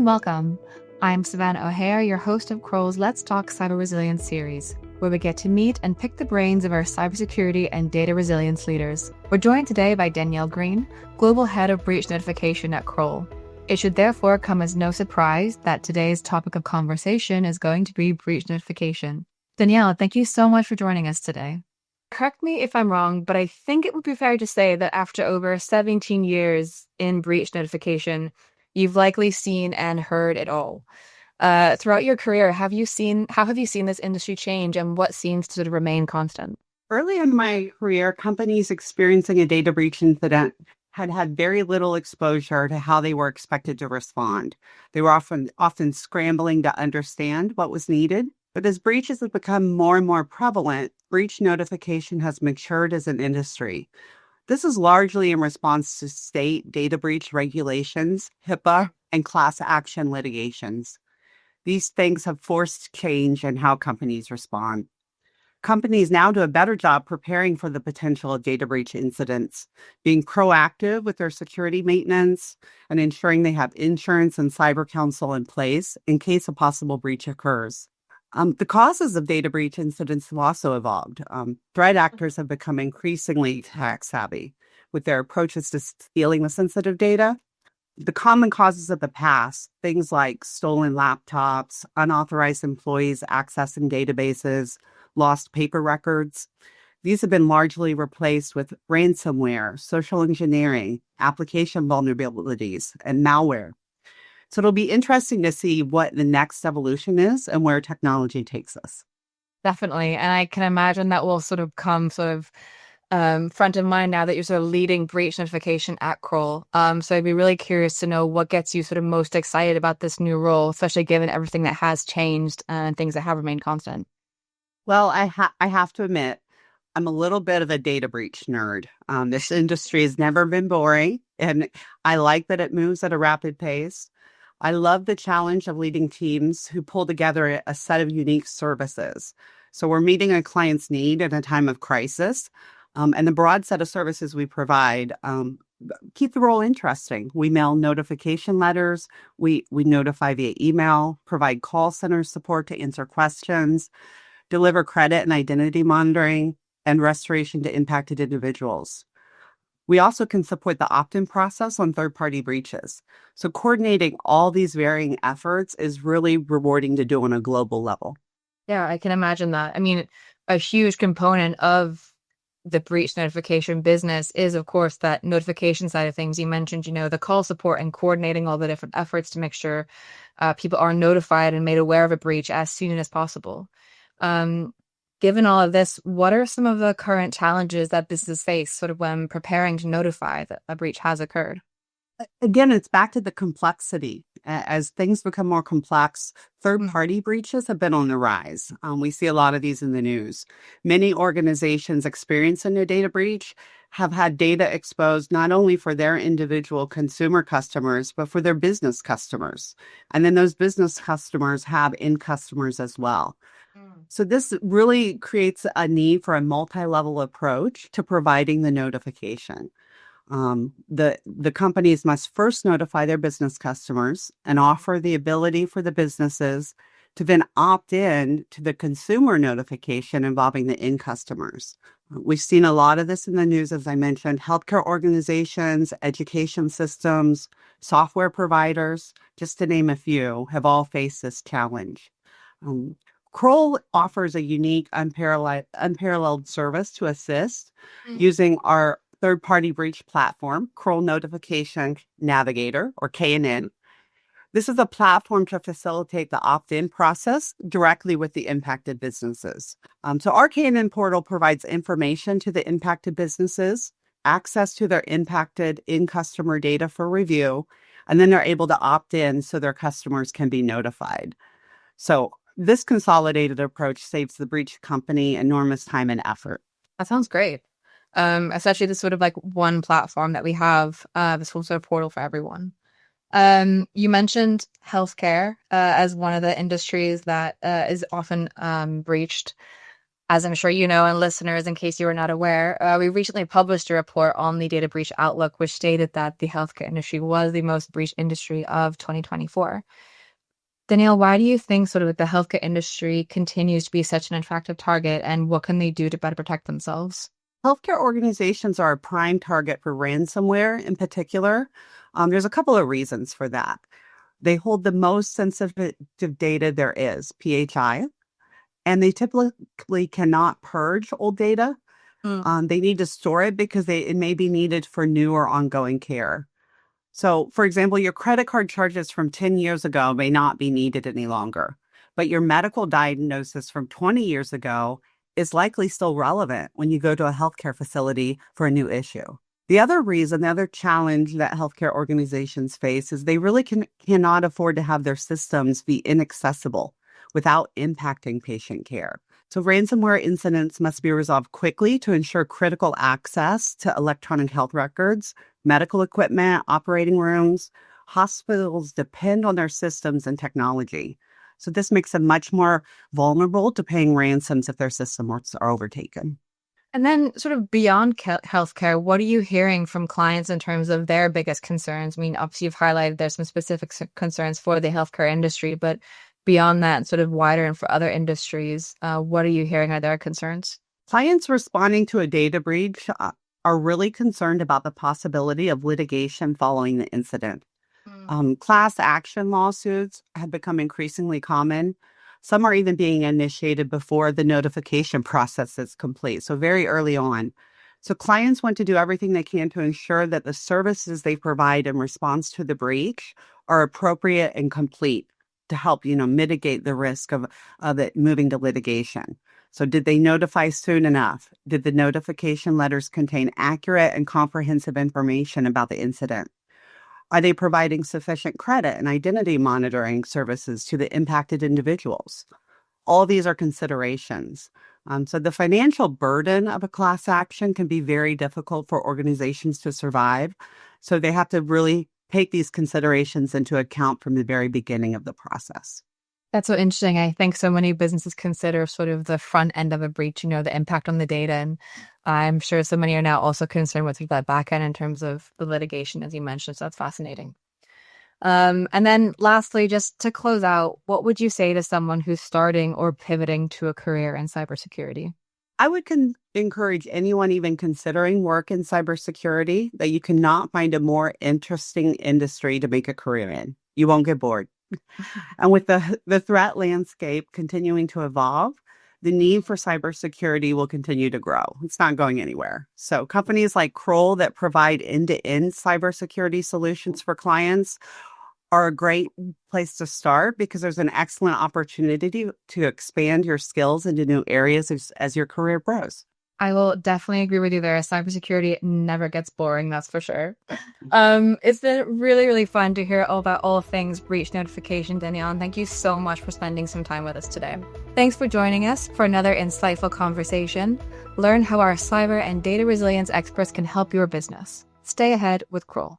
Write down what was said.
and welcome. I'm Savannah O'Hare, your host of Kroll's Let's Talk Cyber Resilience series, where we get to meet and pick the brains of our cybersecurity and data resilience leaders. We're joined today by Denyl Green, Global Head of Breach Notification at Kroll. It should therefore come as no surprise that today's topic of conversation is going to be breach notification. Denyl, thank you so much for joining us today. Correct me if I'm wrong, but I think it would be fair to say that after over 17 years in breach notification, you've likely seen and heard it all. Throughout your career, how have you seen this industry change, and what seems to sort of remain constant? Early in my career, companies experiencing a data breach incident had very little exposure to how they were expected to respond. They were often scrambling to understand what was needed. But as breaches have become more and more prevalent, breach notification has matured as an industry. This is largely in response to state data breach regulations, HIPAA, and class action litigations. These things have forced change in how companies respond. Companies now do a better job preparing for the potential of data breach incidents, being proactive with their security maintenance and ensuring they have insurance and cyber counsel in place in case a possible breach occurs. The causes of data breach incidents have also evolved. Threat actors have become increasingly tech savvy with their approaches to stealing the sensitive data. The common causes of the past, things like stolen laptops, unauthorized employees accessing databases, lost paper records, these have been largely replaced with ransomware, social engineering, application vulnerabilities, and malware. So it'll be interesting to see what the next evolution is and where technology takes us. Definitely. And I can imagine that will sort of come front of mind now that you're sort of leading breach notification at Kroll. So I'd be really curious to know what gets you sort of most excited about this new role, especially given everything that has changed and things that have remained constant. Well, I have to admit, I'm a little bit of a data breach nerd. This industry has never been boring, and I like that it moves at a rapid pace. I love the challenge of leading teams who pull together a set of unique services. So we're meeting a client's need in a time of crisis, and the broad set of services we provide keep the role interesting. We mail notification letters, we notify via email, provide call center support to answer questions, deliver credit and identity monitoring, and restoration to impacted individuals. We also can support the opt-in process on third-party breaches. So coordinating all these varying efforts is really rewarding to do on a global level. Yeah, I can imagine that. I mean, a huge component of the breach notification business is, of course, that notification side of things. You mentioned, the call support and coordinating all the different efforts to make sure people are notified and made aware of a breach as soon as possible. Given all of this, what are some of the current challenges that businesses face sort of when preparing to notify that a breach has occurred? Again, it's back to the complexity. As things become more complex, third-party breaches have been on the rise. We see a lot of these in the news. Many organizations experiencing a data breach have had data exposed not only for their individual consumer customers, but for their business customers. And then those business customers have end customers as well. So this really creates a need for a multi-level approach to providing the notification. The companies must first notify their business customers and offer the ability for the businesses to then opt in to the consumer notification involving the end customers. We've seen a lot of this in the news, as I mentioned. Healthcare organizations, education systems, software providers, just to name a few, have all faced this challenge. Kroll offers a unique, unparalleled service to assist using our third-party breach platform, Kroll Notification Navigator, or KNN. This is a platform to facilitate the opt-in process directly with the impacted businesses. So our KNN portal provides information to the impacted businesses, access to their impacted in-customer data for review, and then they're able to opt in so their customers can be notified. So this consolidated approach saves the breach company enormous time and effort. That sounds great. Especially this sort of like one platform that we have, this whole sort of portal for everyone. You mentioned healthcare as one of the industries that is often breached. As I'm sure you know, and listeners, in case you were not aware, we recently published a report on the data breach outlook, which stated that the healthcare industry was the most breached industry of 2024. Denyl, why do you think sort of the healthcare industry continues to be such an attractive target, and what can they do to better protect themselves? Healthcare organizations are a prime target for ransomware in particular. There's a couple of reasons for that. They hold the most sensitive data there is, PHI, and they typically cannot purge old data. Mm. They need to store it because it may be needed for new or ongoing care. So, for example, your credit card charges from 10 years ago may not be needed any longer, but your medical diagnosis from 20 years ago is likely still relevant when you go to a healthcare facility for a new issue. The other challenge that healthcare organizations face is they really cannot afford to have their systems be inaccessible without impacting patient care. So ransomware incidents must be resolved quickly to ensure critical access to electronic health records, medical equipment, operating rooms. Hospitals depend on their systems and technology. So this makes them much more vulnerable to paying ransoms if their systems are overtaken. And then, sort of beyond healthcare, what are you hearing from clients in terms of their biggest concerns? I mean, obviously, you've highlighted there's some specific concerns for the healthcare industry, but beyond that, sort of wider and for other industries, what are you hearing are their concerns? Clients responding to a data breach are really concerned about the possibility of litigation following the incident. Class action lawsuits have become increasingly common. Some are even being initiated before the notification process is complete, so very early on. So clients want to do everything they can to ensure that the services they provide in response to the breach are appropriate and complete to help, mitigate the risk of it moving to litigation. So did they notify soon enough? Did the notification letters contain accurate and comprehensive information about the incident? Are they providing sufficient credit and identity monitoring services to the impacted individuals? All these are considerations. So the financial burden of a class action can be very difficult for organizations to survive. So they have to really take these considerations into account from the very beginning of the process. That's so interesting. I think so many businesses consider sort of the front end of a breach, the impact on the data. And I'm sure so many are now also concerned with that back end in terms of the litigation, as you mentioned. So that's fascinating. And then lastly, just to close out, what would you say to someone who's starting or pivoting to a career in cybersecurity? I would encourage anyone even considering work in cybersecurity that you cannot find a more interesting industry to make a career in. You won't get bored. And with the threat landscape continuing to evolve, the need for cybersecurity will continue to grow. It's not going anywhere. So companies like Kroll that provide end-to-end cybersecurity solutions for clients are a great place to start because there's an excellent opportunity to expand your skills into new areas as your career grows. I will definitely agree with you there. Cybersecurity never gets boring, that's for sure. It's been really, really fun to hear all about all things breach notification, Denyl, and thank you so much for spending some time with us today. Thanks for joining us for another insightful conversation. Learn how our cyber and data resilience experts can help your business. Stay ahead with Kroll.